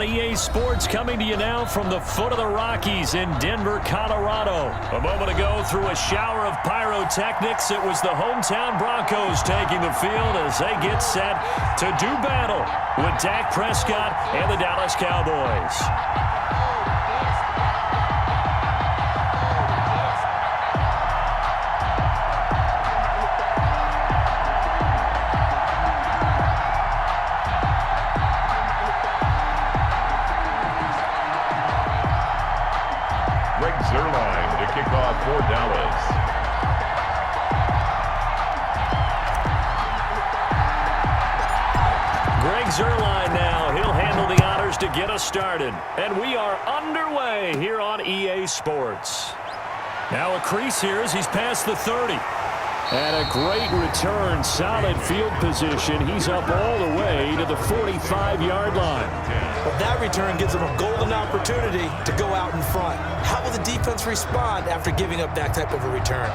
EA Sports coming to you now from the foot of the Rockies in Denver, Colorado. A moment ago, through a shower of pyrotechnics, it was the hometown Broncos taking the field as they get set to do battle with Dak Prescott and the Dallas Cowboys. For Dallas. Greg Zuerlein now. He'll handle the honors to get us started. And we are underway here on EA Sports. Now a crease here as he's past the 30. And a great return, solid field position. He's up all the way to the 45-yard line. Well, that return gives him a golden opportunity to go out in front. How will the defense respond after giving up that type of a return?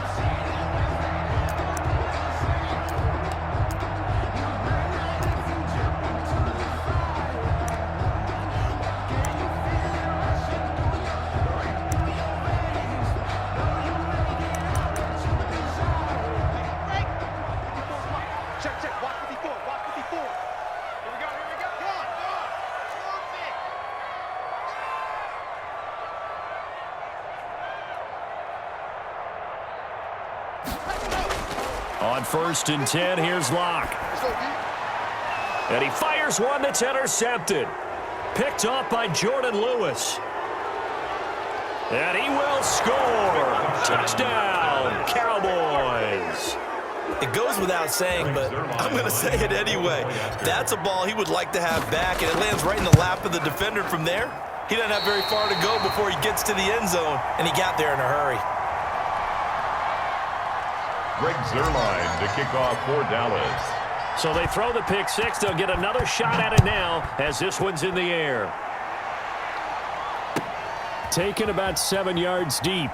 On 1st and 10, here's Locke. And he fires one that's intercepted. Picked off by Jordan Lewis. And he will score. Touchdown, Cowboys. It goes without saying, but I'm going to say it anyway. That's a ball he would like to have back, and it lands right in the lap of the defender from there. He doesn't have very far to go before he gets to the end zone, and he got there in a hurry. Greg Zuerlein to kick off for Dallas. So they throw the pick six. They'll get another shot at it now as this one's in the air. Taken about 7 yards deep.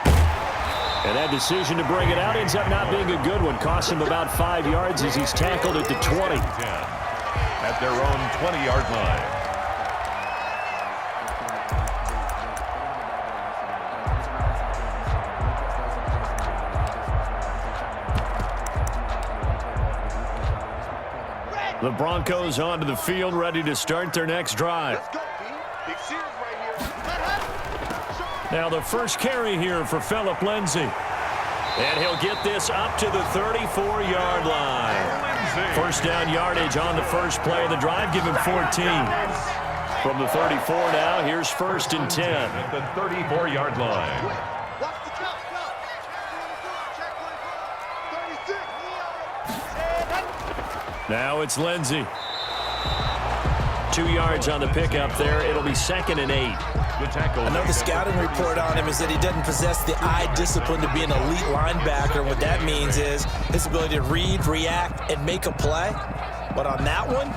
And that decision to bring it out ends up not being a good one. Cost him about 5 yards as he's tackled at the 20. At their own 20-yard line. The Broncos onto the field, ready to start their next drive. Now the first carry here for Phillip Lindsay. And he'll get this up to the 34-yard line. First down yardage on the first play of the drive. Give him 14. From the 34 now, here's 1st and 10. At the 34-yard line. Now it's Lindsay. 2 yards on the pickup there. It'll be 2nd and 8. I know the scouting report on him is that he doesn't possess the eye discipline to be an elite linebacker. What that means is his ability to read, react, and make a play. But on that one,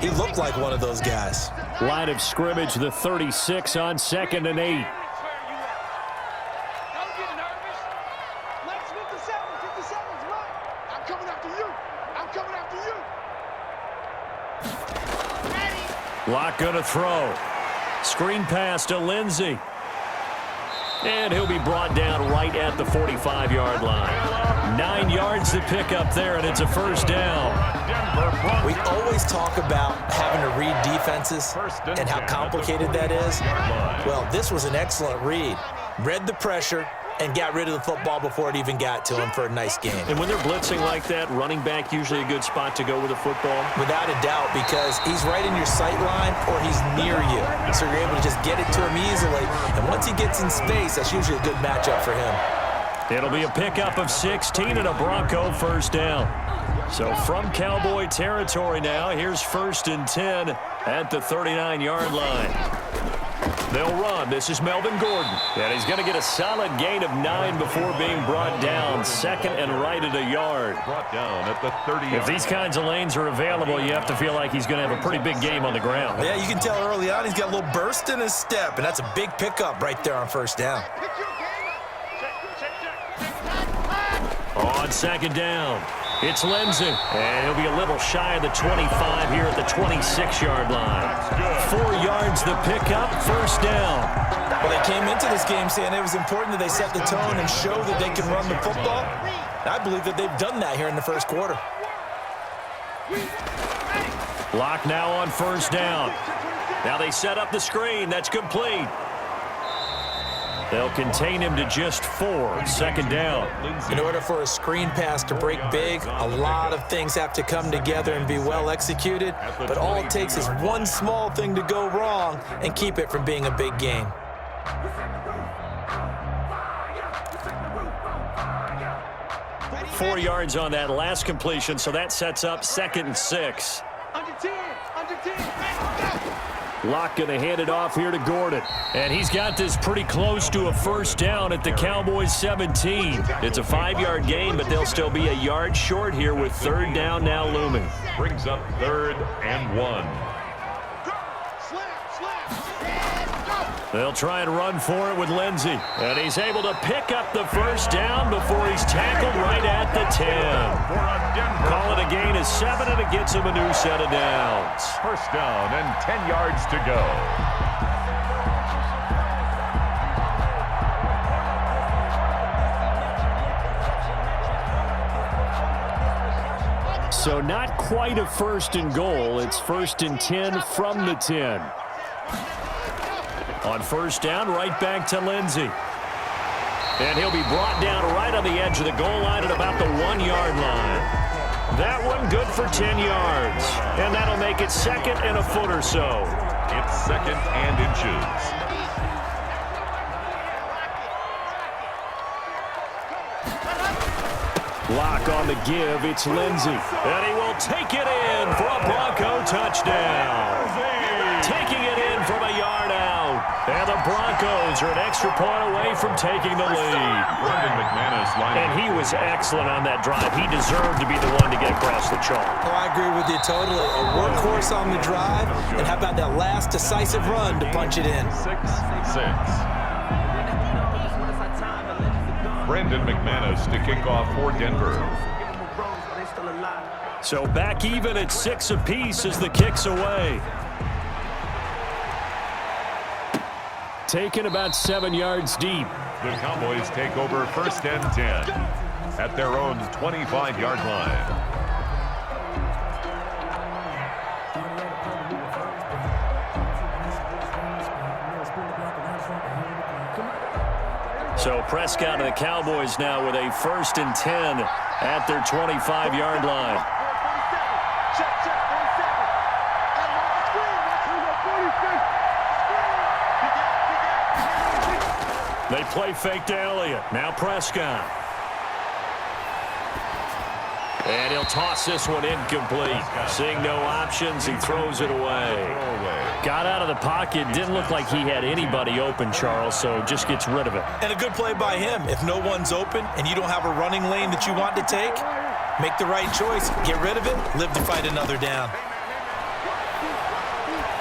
he looked like one of those guys. Line of scrimmage, the 36 on 2nd and 8. Locke going to throw. Screen pass to Lindsay. And he'll be brought down right at the 45-yard line. 9 yards to pick up there, and it's a first down. We always talk about having to read defenses and how complicated that is. Well, this was an excellent read. Read the pressure and got rid of the football before it even got to him for a nice game. And when they're blitzing like that, running back usually a good spot to go with the football? Without a doubt, because he's right in your sight line or he's near you. So you're able to just get it to him easily. And once he gets in space, that's usually a good matchup for him. It'll be a pickup of 16 and a Bronco first down. So from Cowboy territory now, here's 1st and 10 at the 39-yard line. They'll run. This is Melvin Gordon. And he's going to get a solid gain of 9 before being brought down. 2nd and right at a yard. Brought down at the 30. If these kinds of lanes are available, you have to feel like he's going to have a pretty big game on the ground. Yeah, you can tell early on he's got a little burst in his step, and that's a big pickup right there on first down. On 2nd down, it's Lindsay. And he'll be a little shy of the 25 here at the 26-yard line. yards, the pickup, first down. Well, they came into this game saying it was important that they set the tone and show that they can run the football. And I believe that they've done that here in the first quarter. Lock now on first down. Now they set up the screen. That's complete. They'll contain him to just 4. Second down. In order for a screen pass to break big, a lot of things have to come together and be well executed. But all it takes is one small thing to go wrong and keep it from being a big gain. Four yards on that last completion, so that sets up 2nd and 6. Under 10. Locke going to hand it off here to Gordon. And he's got this pretty close to a first down at the Cowboys' 17. It's a 5-yard gain, but they'll still be a yard short here with third down now looming. Brings up 3rd and 1. They'll try and run for it with Lindsey. And he's able to pick up the first down before he's tackled right at the 10. Call it a gain of 7, and it gets him a new set of downs. First down and 10 yards to go. So not quite a 1st and goal. It's 1st and 10 from the 10. On first down, right back to Lindsey. And he'll be brought down right on the edge of the goal line at about the 1-yard line. That one good for 10 yards. And that'll make it 2nd and a foot or so. It's 2nd and inches. Lock on the give. It's Lindsey. And he will take it in for a Bronco touchdown. Taking it in from a yard out. And the Broncos are an extra point away from taking the lead. Brendan McManus lining. And he was excellent on that drive. He deserved to be the one to get across the chalk. Oh, I agree with you totally. A workhorse on the drive. And how about that last decisive run to punch it in? 6-6. Brendan McManus to kick off for Denver. So back even at 6 apiece as the kick's away. Taken about 7 yards deep. The Cowboys take over 1st and 10 at their own 25-yard line. So Prescott and the Cowboys now with a 1st and 10 at their 25-yard line. They play fake to Elliott. Now Prescott. And he'll toss this one incomplete. Seeing no options, he throws it away. Got out of the pocket. Didn't look like he had anybody open, Charles, so just gets rid of it. And a good play by him. If no one's open and you don't have a running lane that you want to take, make the right choice. Get rid of it. Live to fight another down.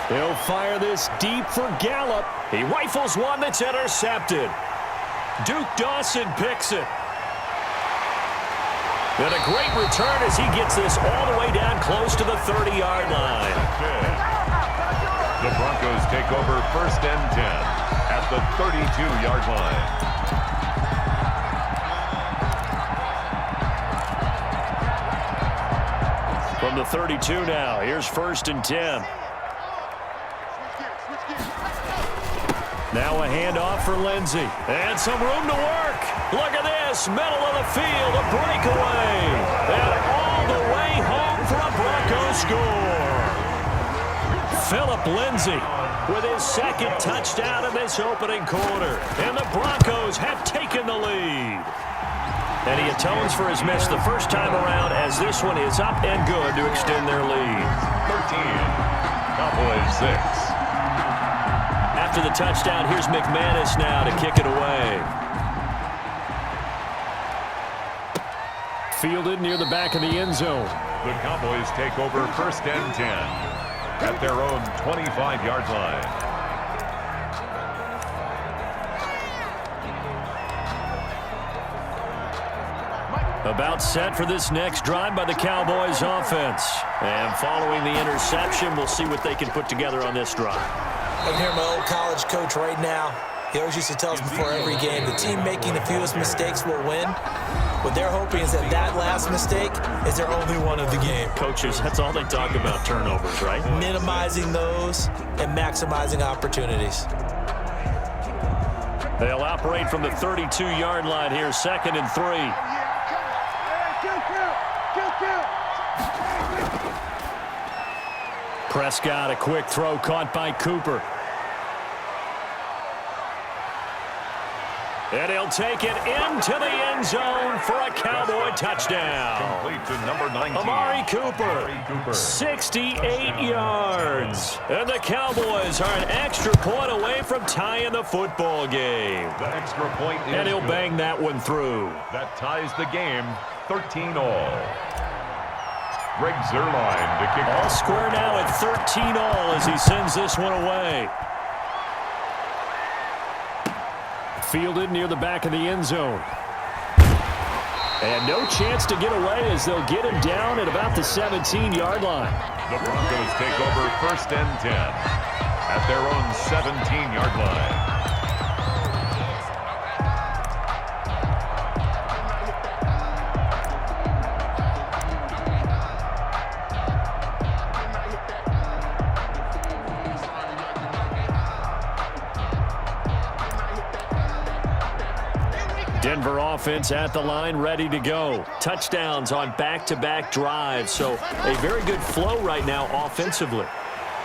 He'll fire this deep for Gallup. He rifles one that's intercepted. Duke Dawson picks it. And a great return as he gets this all the way down close to the 30-yard line. The Broncos take over 1st and 10 at the 32-yard line. From the 32 now, here's 1st and 10. Now a handoff for Lindsey. And some room to work. Look at this. Middle of the field. A breakaway. And all the way home for a Bronco score. Phillip Lindsey with his 2nd touchdown in this opening quarter. And the Broncos have taken the lead. And he atones for his miss the first time around as this one is up and good to extend their lead. 13. Cowboys 6. After the touchdown, here's McManus now to kick it away. Fielded near the back of the end zone. The Cowboys take over 1st and 10 at their own 25-yard line. About set for this next drive by the Cowboys offense. And following the interception, we'll see what they can put together on this drive. I'm hearing my old college coach right now. He always used to tell us before every game, the team making the fewest mistakes will win. What they're hoping is that that last mistake is their only one of the game. Coaches, that's all they talk about, turnovers, right? Minimizing those and maximizing opportunities. They'll operate from the 32-yard line here, 2nd and 3. Prescott, a quick throw caught by Cooper. And he'll take it into the end zone for a Cowboy touchdown. Complete to number 19. Amari Cooper, 68 yards. And the Cowboys are an extra point away from tying the football game. The extra point is and he'll good. bang that one through. That ties the game, 13-all. Greg Zuerlein to kick All off. square now at 13-all as he sends this one away. Fielded near the back of the end zone. And no chance to get away as they'll get him down at about the 17-yard line. The Broncos take over 1st and 10 at their own 17-yard line. Denver offense at the line, ready to go. Touchdowns on back-to-back drives, so a very good flow right now offensively.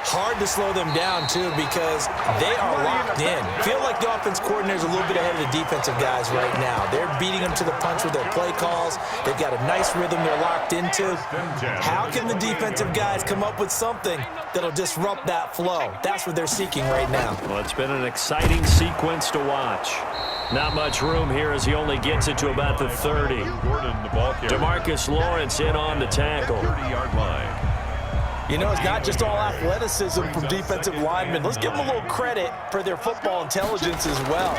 Hard to slow them down, too, because they are locked in. Feel like the offense coordinator's a little bit ahead of the defensive guys right now. They're beating them to the punch with their play calls. They've got a nice rhythm they're locked into. How can the defensive guys come up with something that'll disrupt that flow? That's what they're seeking right now. Well, it's been an exciting sequence to watch. Not much room here as he only gets it to about the 30. Gordon, the ball carrier. DeMarcus Lawrence in on the tackle. 30-yard line. You know, it's not just all athleticism from defensive linemen. Let's give them a little credit for their football intelligence as well.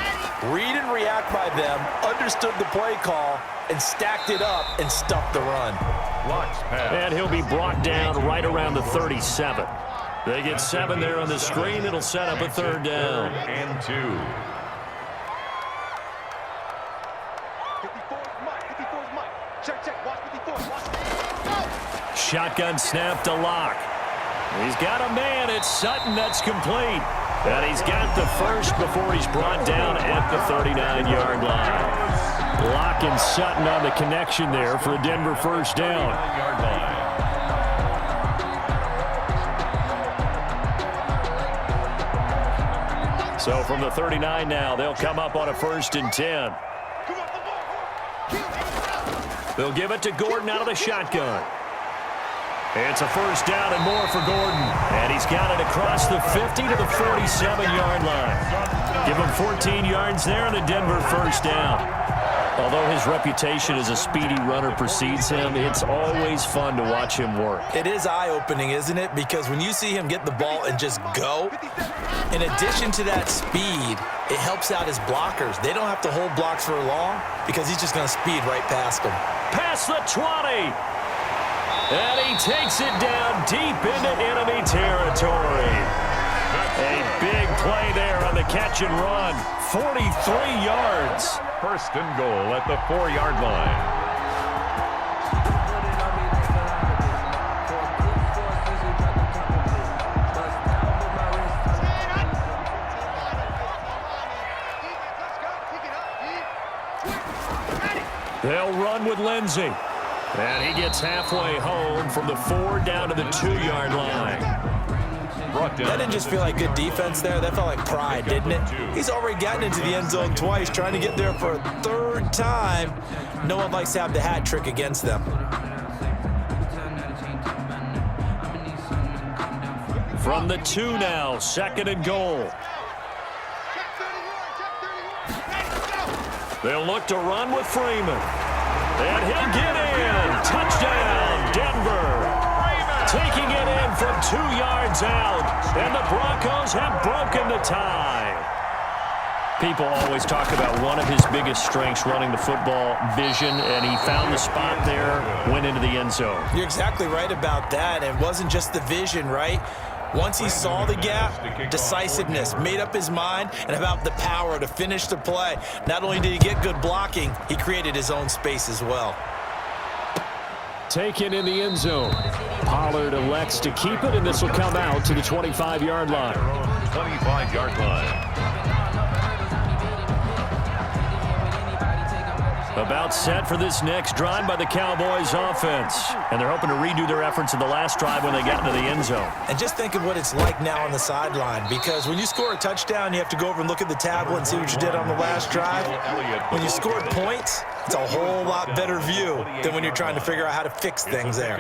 Read and react by them, understood the play call, and stacked it up and stuffed the run. Blocks pass. And he'll be brought down right around the 37. They get 7 there on the screen. It'll set up a 3rd down. 3rd and 2. Shotgun snap to Locke. He's got a man. It's Sutton that's complete. And he's got the first before he's brought down at the 39-yard line. Locke and Sutton on the connection there for a Denver 1st down. 39-yard line. So from the 39 now, they'll come up on a 1st and 10. They'll give it to Gordon out of the shotgun. It's a 1st down and more for Gordon. And he's got it across the 50 to the 47-yard line. Give him 14 yards there and a Denver 1st down. Although his reputation as a speedy runner precedes him, it's always fun to watch him work. It is eye-opening, isn't it? Because when you see him get the ball and just go, in addition to that speed, it helps out his blockers. They don't have to hold blocks for long because he's just going to speed right past them. Past the 20. And he takes it down deep into enemy territory. A big play there on the catch and run. 43 yards. 1st and goal at the 4-yard line. They'll run with Lindsey. And he gets halfway home from the 4 down to the 2-yard line. That didn't just feel like good defense there. That felt like pride, didn't it? He's already gotten into the end zone twice, trying to get there for a 3rd time. No one likes to have the hat trick against them. From the 2 now, 2nd and goal. They'll look to run with Freeman. And he'll get in. Touchdown, Denver. Taking it in from 2 yards out. And the Broncos have broken the tie. People always talk about one of his biggest strengths running the football, vision, and he found the spot there, went into the end zone. You're exactly right about that. It wasn't just the vision, right? Once he saw the gap, decisiveness, made up his mind, and about the power to finish the play. Not only did he get good blocking, he created his own space as well. Taken in the end zone. Pollard elects to keep it, and this will come out to the 25-yard line. 25-yard line. About set for this next drive by the Cowboys offense. And they're hoping to redo their efforts in the last drive when they got into the end zone. And just think of what it's like now on the sideline, because when you score a touchdown, you have to go over and look at the tablet and see what you did on the last drive. When you scored points, it's a whole lot better view than when you're trying to figure out how to fix things there.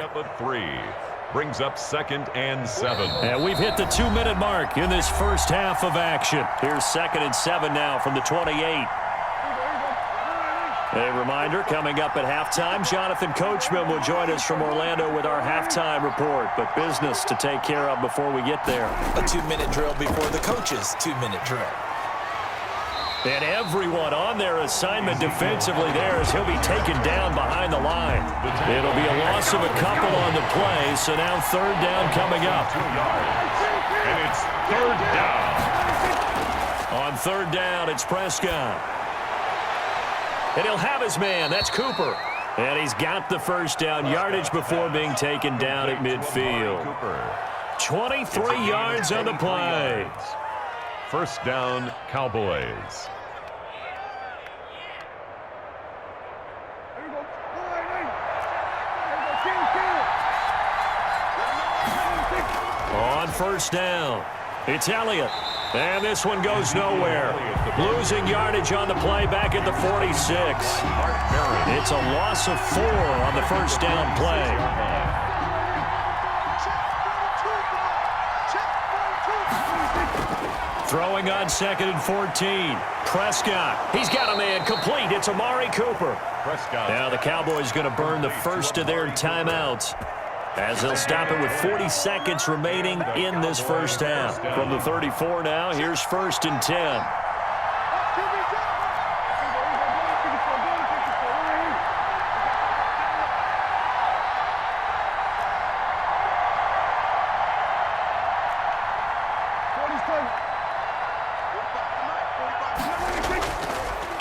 Brings up 2nd and 7. And we've hit the 2-minute mark in this first half of action. Here's 2nd and 7 now from the 28. A reminder, coming up at halftime, Jonathan Coachman will join us from Orlando with our halftime report. But business to take care of before we get there. A 2-minute drill before the coach's 2-minute drill. And everyone on their assignment defensively there as he'll be taken down behind the line. It'll be a loss of a couple on the play, so now 3rd down coming up. 2 yards. And it's 3rd down. On 3rd down, it's Prescott. And he'll have his man. That's Cooper. And he's got the first down yardage before being taken down at midfield. 23 yards on the play. 1st down, Cowboys. On 1st down, it's Elliott. And this one goes nowhere. Losing yardage on the play back at the 46. It's a loss of 4 on the 1st down play. Throwing on 2nd and 14. Prescott. He's got a man complete. It's Amari Cooper. Now the Cowboys going to burn the first of their timeouts, as they'll stop it with 40 seconds remaining in this first half. From the 34 now, here's 1st and 10.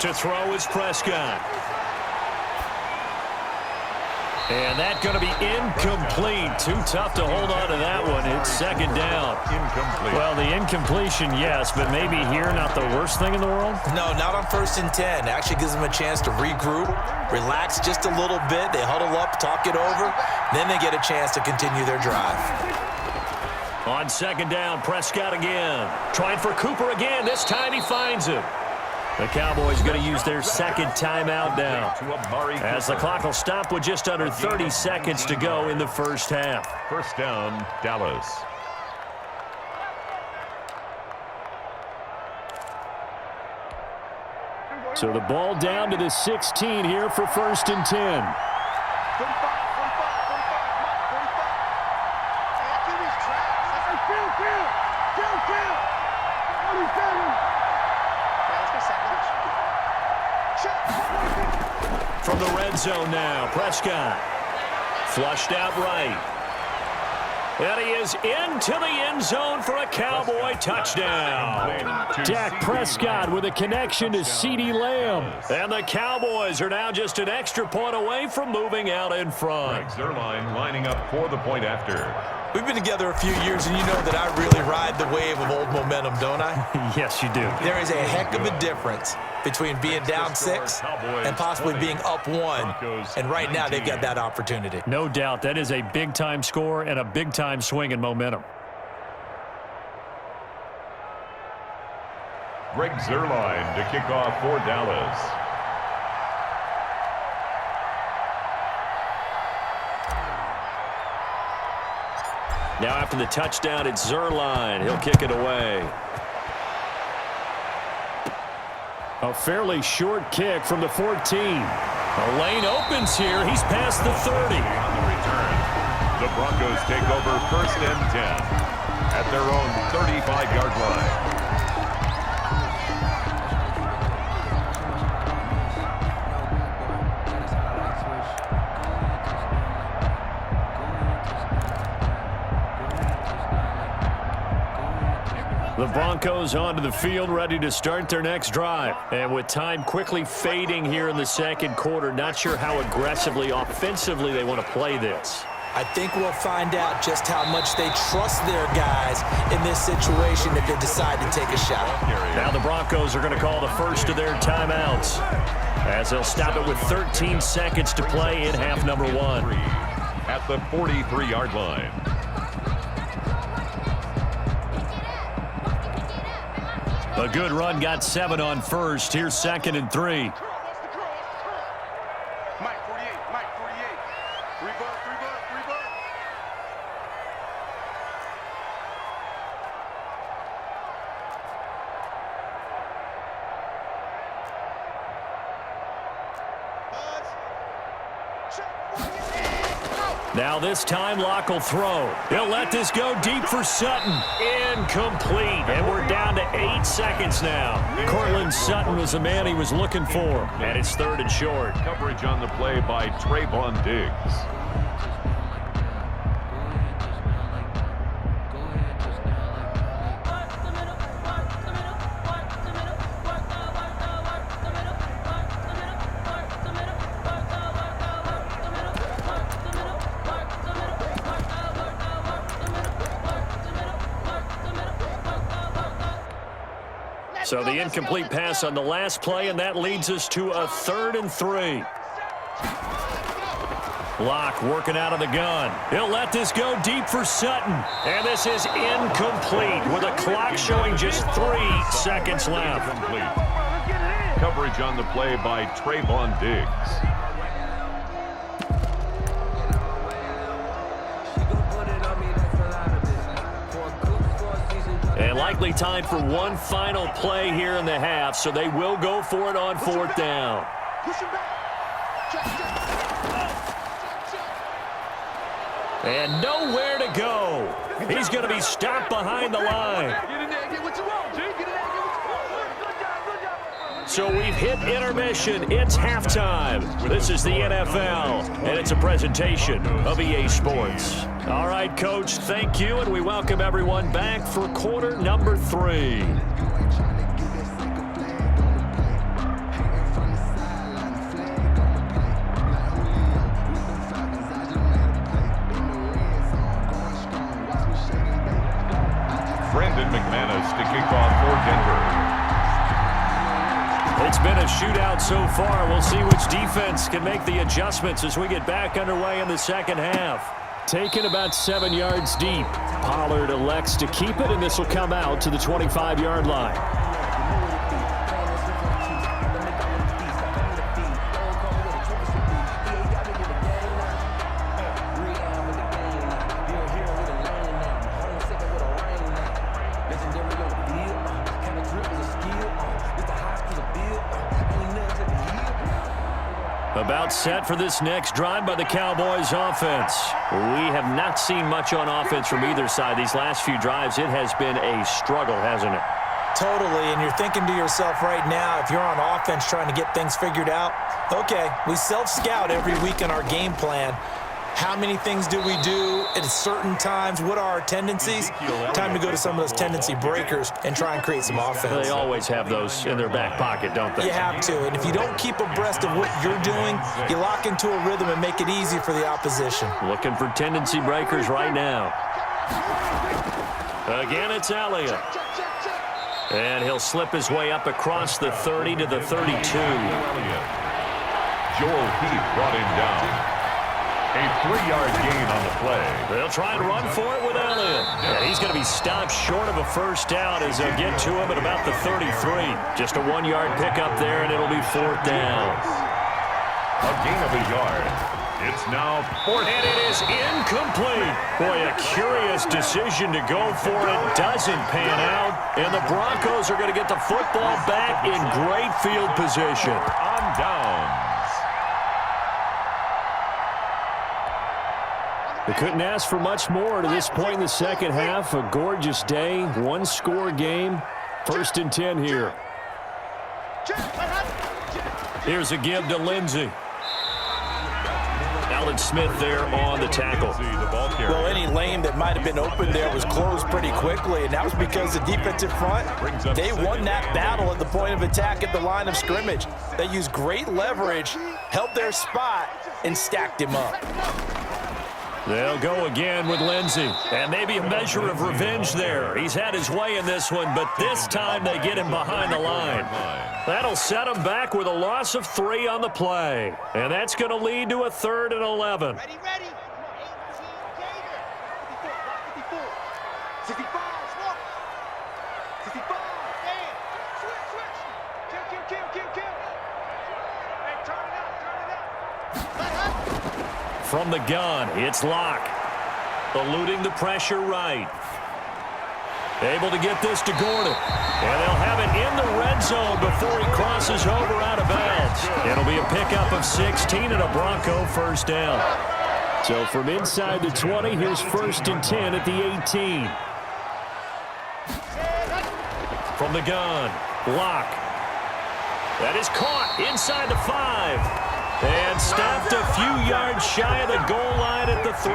To throw is Prescott. And that's going to be incomplete. Too tough to hold on to that one. It's 2nd down. Incomplete. Well, the incompletion, yes, but maybe here not the worst thing in the world? No, not on 1st and 10. It actually gives them a chance to regroup, relax just a little bit. They huddle up, talk it over. Then they get a chance to continue their drive. On 2nd down, Prescott again. Trying for Cooper again. This time he finds it. The Cowboys going to use their 2nd timeout now, as the clock will stop with just under 30 seconds to go in the first half. 1st down, Dallas. So the ball down to the 16 here for 1st and 10. From the red zone now, Prescott. Flushed out right. And he is into the end zone for a Cowboy touchdown. Dak Prescott with a connection to CeeDee Lamb. And the Cowboys are now just an extra point away from moving out in front. Zerline lining up for the point after. We've been together a few years, and you know that I really ride the wave of old momentum, don't I? Yes, you do. There is a heck of a difference between being down 6 and possibly being up 1. And right now, they've got that opportunity. No doubt. That is a big-time score and a big-time swing in momentum. Greg Zerline to kick off for Dallas. Now after the touchdown, it's Zerline. He'll kick it away. A fairly short kick from the 14. A lane opens here. He's past the 30. On the return, the Broncos take over 1st and 10 at their own 35-yard line. The Broncos onto the field, ready to start their next drive. And with time quickly fading here in the second quarter, not sure how aggressively, offensively they want to play this. I think we'll find out just how much they trust their guys in this situation if they decide to take a shot. Now the Broncos are going to call the first of their timeouts, as they'll stop it with 13 seconds to play in half number one. At the 43-yard line. A good run, got 7 on first. Here's 2nd and 3. Mike 48, Mike 48. 3 bucks, 3 bucks, 3 bucks. Now this time, Locke will throw. He'll let this go deep for Sutton. Incomplete. And we're down to 8 seconds now. Cortland Sutton was the man he was looking for. And it's 3rd and short. Coverage on the play by Trayvon Diggs. So the incomplete pass on the last play, and that leads us to a 3rd and 3. Locke working out of the gun. He'll let this go deep for Sutton. And this is incomplete with a clock showing just 3 seconds left. Coverage on the play by Trayvon Diggs. And likely time for one final play here in the half, so they will go for it on 4th down. And nowhere to go. He's going to be stopped behind the line. So we've hit intermission. It's halftime. This is the NFL, and it's a presentation of EA Sports. All right, Coach, thank you, and we welcome everyone back for quarter number 3. Brandon McManus to kick off for Denver. It's been a shootout so far. We'll see which defense can make the adjustments as we get back underway in the second half. Taken about 7 yards deep. Pollard elects to keep it, and this will come out to the 25-yard line. About set for this next drive by the Cowboys offense. We have not seen much on offense from either side these last few drives. It has been a struggle, hasn't it? Totally, and you're thinking to yourself right now, if you're on offense trying to get things figured out, okay, we self-scout every week in our game plan. How many things do we do at certain times? What are our tendencies? Time to go to some of those tendency breakers and try and create some offense. They always have those in their back pocket, don't they? You have to, and if you don't keep abreast of what you're doing, you lock into a rhythm and make it easy for the opposition. Looking for tendency breakers right now. Again, it's Elliott. And he'll slip his way up across the 30 to the 32. Joel Heath brought him down. A 3-yard gain on the play. They'll try and run for it with Elliott. And he's going to be stopped short of a first down as they'll get to him at about the 33. Just a 1-yard pickup there, and it'll be 4th down. A gain of a yard. It's now 4th. And it is incomplete. Boy, a curious decision to go for it. Doesn't pan out. And the Broncos are going to get the football back in great field position. On downs. They couldn't ask for much more to this point in the second half. A gorgeous day, one-score game. 1st and 10 here. Here's a give to Lindsey. Alan Smith there on the tackle. The ball carrier. series. Well, any lane that might have been open there was closed pretty quickly, and that was because the defensive front, they won that battle at the point of attack at the line of scrimmage. They used great leverage, held their spot, and stacked him up. They'll go again with Lindsey. And maybe a measure of revenge there. He's had his way in this one, but this time they get him behind the line. That'll set him back with a loss of 3 on the play. And that's going to lead to a 3rd and 11. Ready, ready. 18 Gator. 54, 65, swap. 65, damn. Switch. Kill. Hey, turn it up. Let up. From the gun, it's Locke. Eluding the pressure right. Able to get this to Gordon. And they'll have it in the red zone before he crosses over out of bounds. It'll be a pickup of 16 and a Bronco first down. So from inside the 20, here's 1st and 10 at the 18. From the gun, Locke. That is caught inside the 5. And stopped a few yards shy of the goal line at the 3.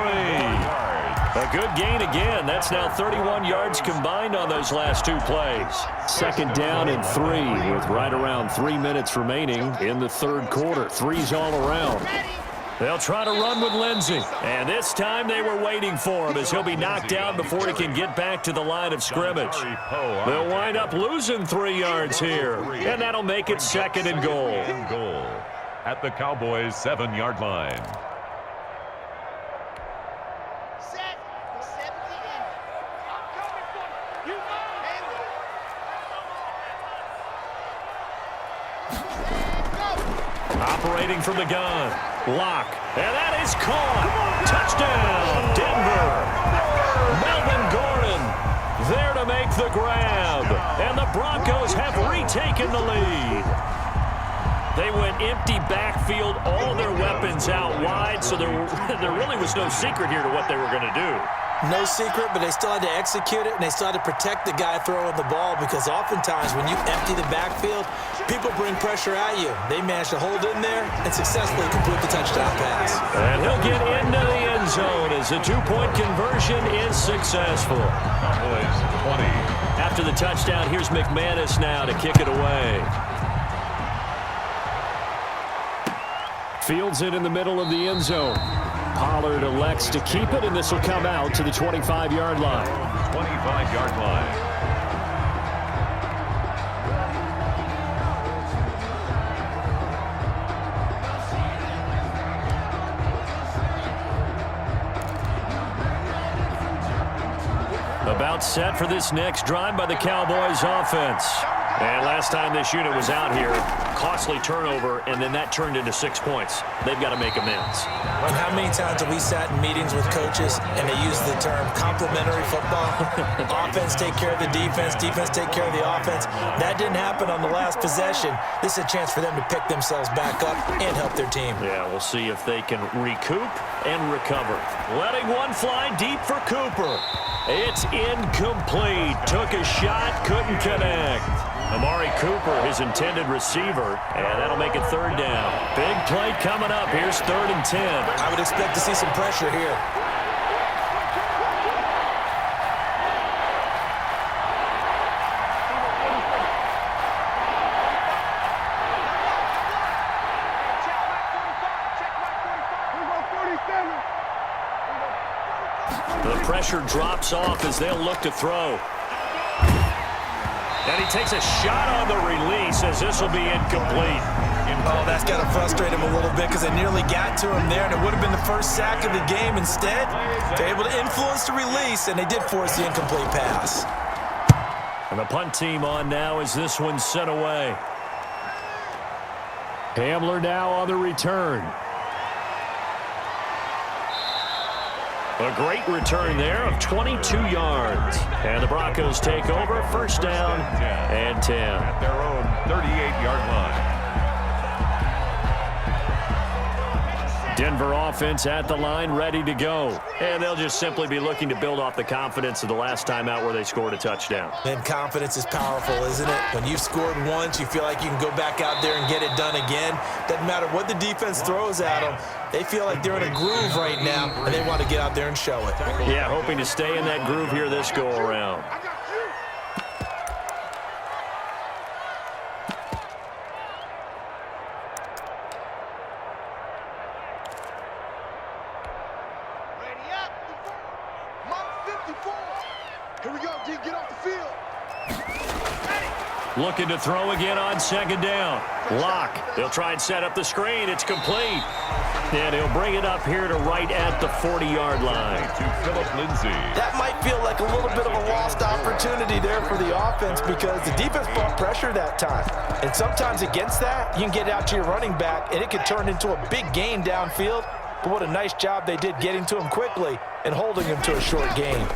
A good gain again. That's now 31 yards combined on those last 2 plays. 2nd down and 3 with right around 3 minutes remaining in the 3rd quarter. 3's all around. They'll try to run with Lindsey. And this time they were waiting for him as he'll be knocked down before he can get back to the line of scrimmage. They'll wind up losing 3 yards here. And that'll make it 2nd and goal. At the Cowboys' 7-yard line. Set. 17 in. I'm coming for you. Go. Operating from the gun. Locke. And that is caught. Touchdown, Denver. Melvin Gordon there to make the grab. And the Broncos have retaken the lead. They went empty backfield, all their weapons out wide, so there really was no secret here to what they were going to do. No secret, but they still had to execute it, and they still had to protect the guy throwing the ball because oftentimes when you empty the backfield, people bring pressure at you. They managed to hold in there and successfully complete the touchdown pass. And he'll get into the end zone as the 2-point conversion is successful. Cowboys 20. After the touchdown, here's McManus now to kick it away. Fields it in the middle of the end zone. Pollard elects to keep it, and this will come out to the 25-yard line. 25-yard line. About set for this next drive by the Cowboys offense. And last time this unit was out here, costly turnover, and then that turned into 6 points. They've got to make amends. And how many times have we sat in meetings with coaches and they use the term complementary football? Offense take care of the defense, defense take care of the offense. That didn't happen on the last possession. This is a chance for them to pick themselves back up and help their team. Yeah, we'll see if they can recoup and recover. Letting one fly deep for Cooper. It's incomplete. Took a shot, couldn't connect. Amari Cooper, his intended receiver, and that'll make it 3rd down. Big play coming up. Here's 3rd and 10. I would expect to see some pressure here. The pressure drops off as they'll look to throw. And he takes a shot on the release as this will be incomplete. Oh, that's got to frustrate him a little bit because they nearly got to him there, and it would have been the first sack of the game. Instead, they're able to influence the release, and they did force the incomplete pass. And the punt team on now as this one's sent away. Hamler now on the return. A great return there of 22 yards. And the Broncos take over, 1st down and 10. At their own 38-yard line. Denver offense at the line, ready to go. And they'll just simply be looking to build off the confidence of the last time out where they scored a touchdown. And confidence is powerful, isn't it? When you've scored once, you feel like you can go back out there and get it done again. Doesn't matter what the defense throws at them. They feel like they're in a groove right now, and they want to get out there and show it. Yeah, hoping to stay in that groove here this go-around. Here we go, D. Get off the field. Looking to throw again on second down. Lock. They'll try and set up the screen. It's complete. And he'll bring it up here to right at the 40-yard line. To Phillip Lindsay. That might feel like a little bit of a lost opportunity there for the offense because the defense brought pressure that time. And sometimes against that, you can get out to your running back, and it could turn into a big gain downfield. But what a nice job they did getting to him quickly and holding him to a short gain.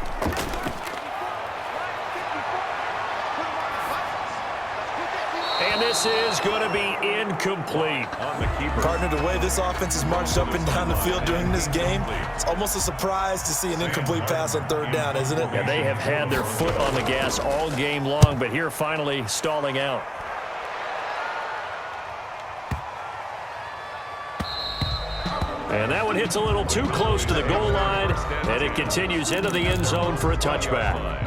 And this is going to be incomplete. On the keeper. Partner, the way this offense has marched up and down the field during this game, it's almost a surprise to see an incomplete pass on third down, isn't it? Yeah, they have had their foot on the gas all game long, but here finally stalling out. And that one hits a little too close to the goal line, and it continues into the end zone for a touchback.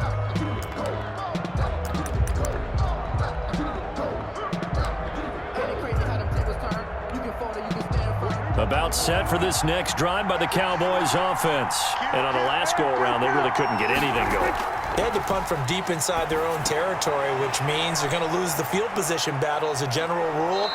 About set for this next drive by the Cowboys offense. And on the last go-around, they really couldn't get anything going. They had to punt from deep inside their own territory, which means they're going to lose the field position battle as a general rule.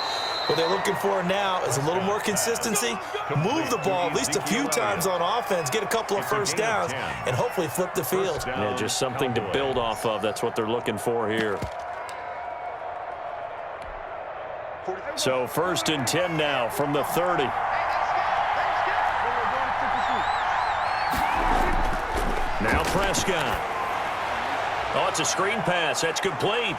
What they're looking for now is a little more consistency, move the ball at least a few times on offense, get a couple of first downs, and hopefully flip the field. Yeah, just something to build off of. That's what they're looking for here. So 1st and 10 now from the 30. Now Prescott. Oh, it's a screen pass. That's complete.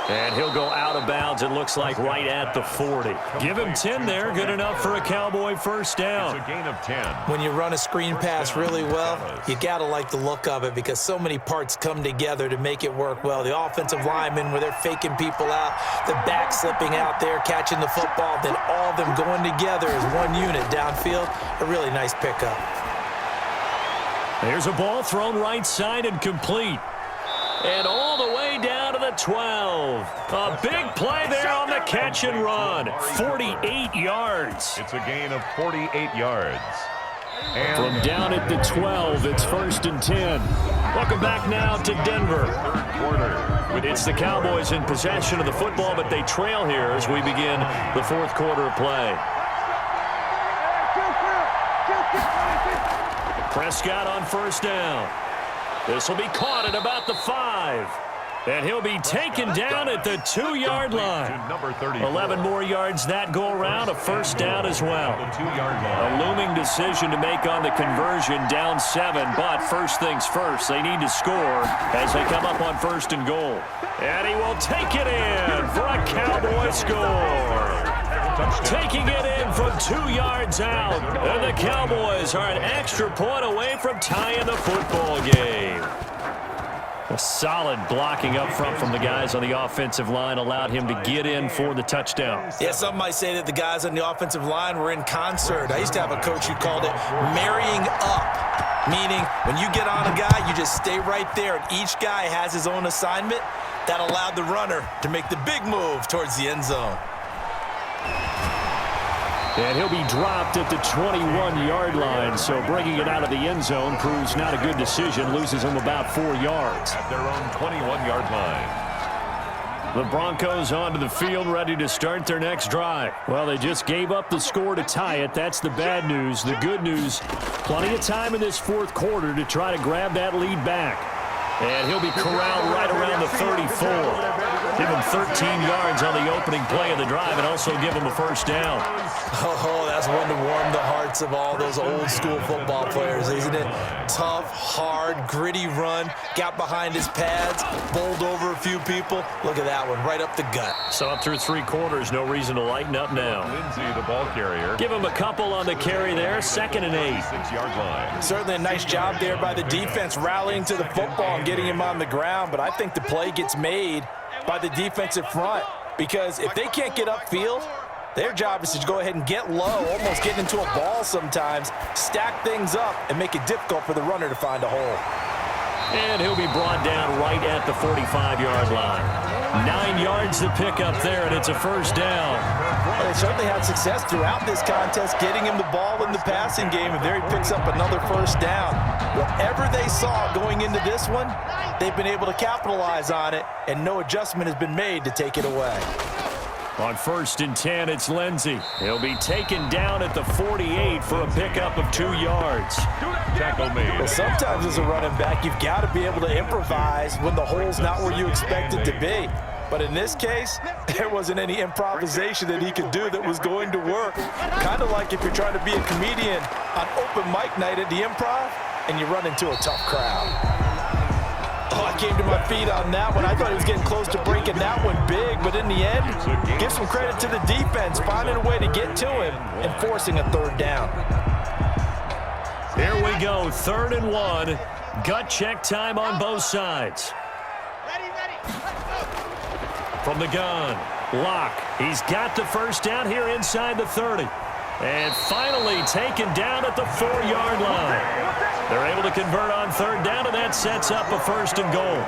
And he'll go out of bounds, it looks like, right at the 40. Give him 10 there. Good enough for a Cowboy first down. It's a gain of 10. When you run a screen pass really well, you got to like the look of it because so many parts come together to make it work well. The offensive linemen, where they're faking people out, the back slipping out there, catching the football, then all of them going together as one unit downfield. A really nice pickup. There's a ball thrown right side and complete. And all the way down to the 12. A big play there on the catch and run. 48 yards. It's a gain of 48 yards. And from down at the 12, it's 1st and 10. Welcome back now to Denver. Third quarter. It's the Cowboys in possession of the football, but they trail here as we begin the 4th quarter of play. Prescott on 1st down. This will be caught at about the 5. And he'll be taken down at the 2-yard line. 11 more yards that go around, a first down as well. A looming decision to make on the conversion, down 7. But first things first, they need to score as they come up on 1st and goal. And he will take it in for a Cowboy score. Taking it in from 2 yards out. And the Cowboys are an extra point away from tying the football game. A solid blocking up front from the guys on the offensive line allowed him to get in for the touchdown. Yeah, some might say that the guys on the offensive line were in concert. I used to have a coach who called it marrying up, meaning when you get on a guy, you just stay right there, and each guy has his own assignment. That allowed the runner to make the big move towards the end zone. And he'll be dropped at the 21-yard line, so bringing it out of the end zone proves not a good decision, loses him about 4 yards. At their own 21-yard line. The Broncos onto the field, ready to start their next drive. Well, they just gave up the score to tie it. That's the bad news. The good news, plenty of time in this 4th quarter to try to grab that lead back. And he'll be corralled right around the 34. give him 13 yards on the opening play of the drive and also give him a first down. Oh, that's one to warm the hearts of all those old school football players, isn't it? Tough, hard, gritty run, got behind his pads, bowled over a few people. Look at that one, right up the gut. So up through 3 quarters, no reason to lighten up now. Lindsey, the ball carrier. Give him a couple on the carry there, 2nd and 8. 6-yard line. Certainly a nice job there by the defense rallying to the football and getting him on the ground, but I think the play gets made by the defensive front because if they can't get upfield, their job is to go ahead and get low, almost get into a ball sometimes, stack things up, and make it difficult for the runner to find a hole. And he'll be brought down right at the 45-yard line. 9 yards to pick up there, and it's a first down. Well, they certainly had success throughout this contest, getting him the ball in the passing game, and there he picks up another first down. Whatever they saw going into this one, they've been able to capitalize on it, and no adjustment has been made to take it away. On 1st and 10, it's Lindsey. He'll be taken down at the 48 for a pickup of 2 yards. Tackle made. Well, sometimes as a running back, you've got to be able to improvise when the hole's not where you expect it to be. But in this case, there wasn't any improvisation that he could do that was going to work. Kind of like if you're trying to be a comedian on open mic night at the Improv and you run into a tough crowd. Oh, I came to my feet on that one. I thought he was getting close to breaking that one big, but in the end, give some credit to the defense, finding a way to get to him and forcing a 3rd down. Here we go, 3rd and 1. Gut check time on both sides. From the gun, Locke. He's got the first down here inside the 30. And finally taken down at the 4-yard line. They're able to convert on 3rd down, and that sets up a 1st and goal.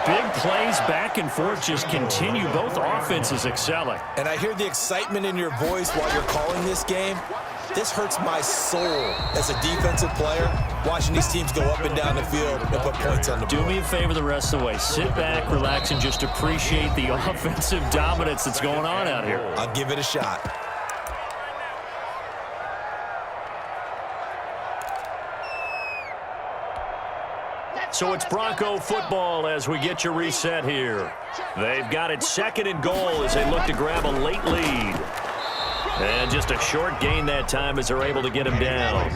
Big plays back and forth just continue. Both offenses excelling. And I hear the excitement in your voice while you're calling this game. This hurts my soul as a defensive player, watching these teams go up and down the field and put points on the board. Do me a favor the rest of the way. Sit back, relax, and just appreciate the offensive dominance that's going on out here. I'll give it a shot. So it's Bronco football as we get you reset here. They've got it 2nd and goal as they look to grab a late lead. And just a short gain that time as they're able to get him down.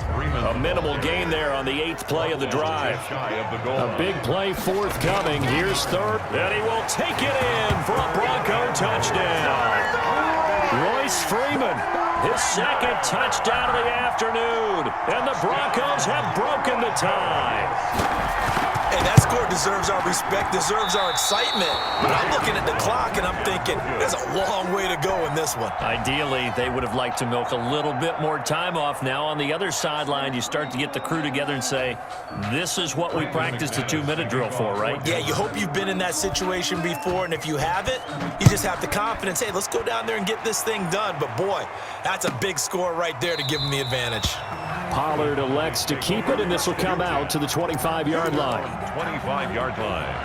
A minimal gain there on the 8th play of the drive. A big play forthcoming. Here's 3rd, and he will take it in for a Bronco touchdown. Royce Freeman, his 2nd touchdown of the afternoon. And the Broncos have broken the tie. And that score deserves our respect, deserves our excitement. But I'm looking at the clock, and I'm thinking, there's a long way to go in this one. Ideally, they would have liked to milk a little bit more time off. Now on the other sideline, you start to get the crew together and say, this is what we practiced the 2-minute drill for, right? Yeah, you hope you've been in that situation before, and if you haven't, you just have the confidence, hey, let's go down there and get this thing done. But, boy, that's a big score right there to give them the advantage. Pollard elects to keep it, and this will come out to the 25-yard line. 25-yard line.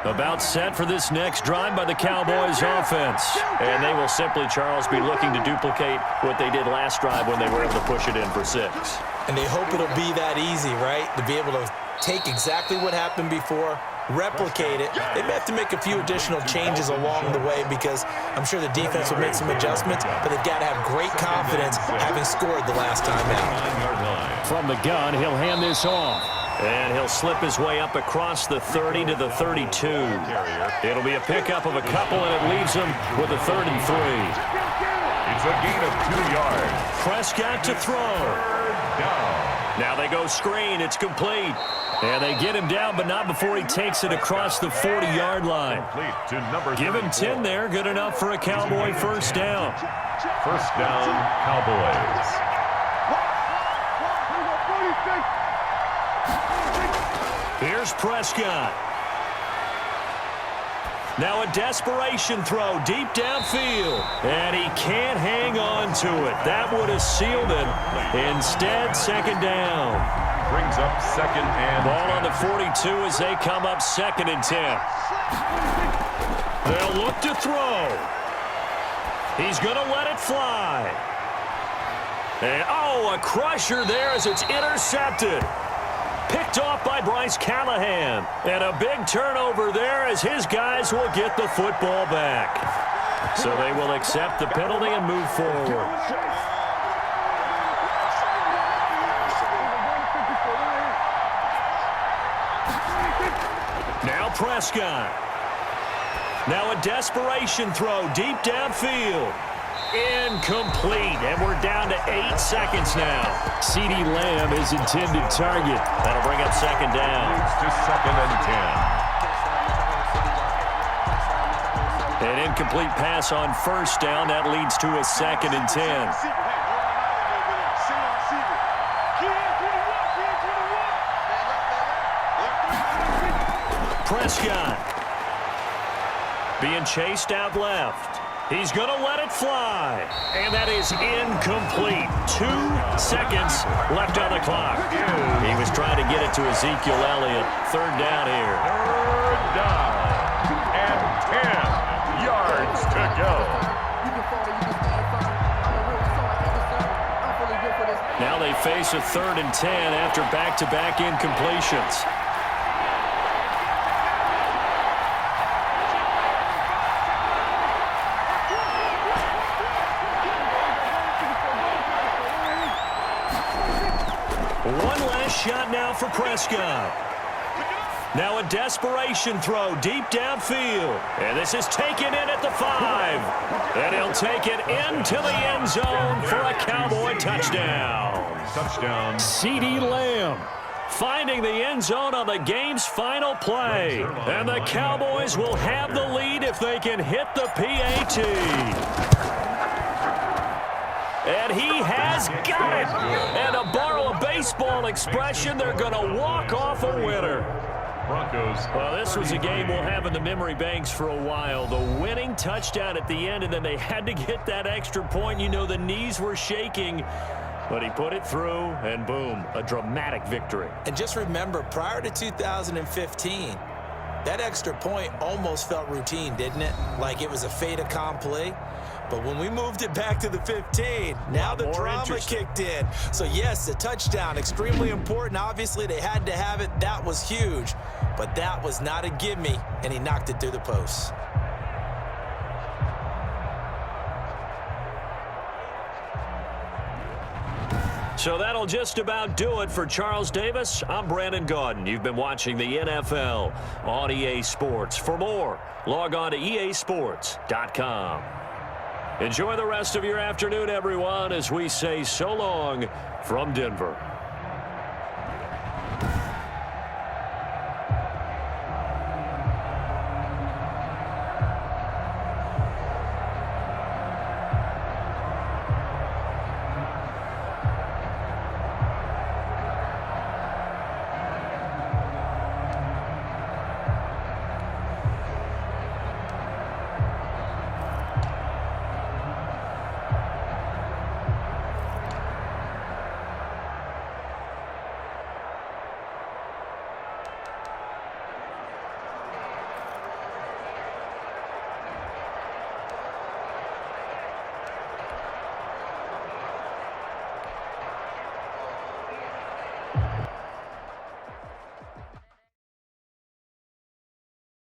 About set for this next drive by the Cowboys offense. And they will simply, Charles, be looking to duplicate what they did last drive when they were able to push it in for 6. And they hope it'll be that easy, right? To be able to take exactly what happened before, replicate it. They may have to make a few additional changes along the way because I'm sure the defense will make some adjustments, but they've got to have great confidence having scored the last time out. From the gun, he'll hand this off. And he'll slip his way up across the 30 to the 32. It'll be a pickup of a couple, and it leaves him with a 3rd and 3. It's a gain of 2 yards. Prescott to throw. Down. Now they go screen. It's complete. And they get him down, but not before he takes it across the 40-yard line. Give him 10 there. Good enough for a Cowboy first down. First down, Cowboys. Here's Prescott. Now a desperation throw deep downfield. And he can't hang on to it. That would have sealed it. Instead, 2nd down. Brings up 2nd and ball on the 42 as they come up 2nd and 10. They'll look to throw. He's going to let it fly. And, oh, a crusher there as it's intercepted. Picked picked off by Bryce Callahan. And a big turnover there as his guys will get the football back. So they will accept the penalty and move forward. Now Prescott. Now a desperation throw deep downfield. Incomplete, and we're down to 8 seconds now. CeeDee Lamb is intended target. That'll bring up second down. Leads to 2nd and 10. An incomplete pass on first down. That leads to a 2nd and 10. Prescott being chased out left. He's going to let it fly. And that is incomplete. 2 seconds left on the clock. He was trying to get it to Ezekiel Elliott. 3rd down here. 3rd down. And 10 yards to go. Now they face a 3rd and 10 after back-to-back incompletions. Shot now for Prescott. Now a desperation throw deep downfield. And this is taken in at the 5. And he'll take it into the end zone for a Cowboy touchdown. Touchdown. CeeDee Lamb finding the end zone on the game's final play. And the Cowboys will have the lead if they can hit the PAT. And he has got it. And to borrow a baseball expression, they're going to walk off a winner. Broncos. Well, this was a game we'll have in the memory banks for a while. The winning touchdown at the end, and then they had to get that extra point. You know, the knees were shaking, but he put it through, and boom, a dramatic victory. And just remember, prior to 2015, that extra point almost felt routine, didn't it? Like it was a fait accompli. But when we moved it back to the 15, now the drama kicked in. So, yes, a touchdown, extremely important. Obviously, they had to have it. That was huge. But that was not a gimme, and he knocked it through the post. So that'll just about do it for Charles Davis. I'm Brandon Gaudin. You've been watching the NFL on EA Sports. For more, log on to easports.com. Enjoy the rest of your afternoon, everyone, as we say so long from Denver.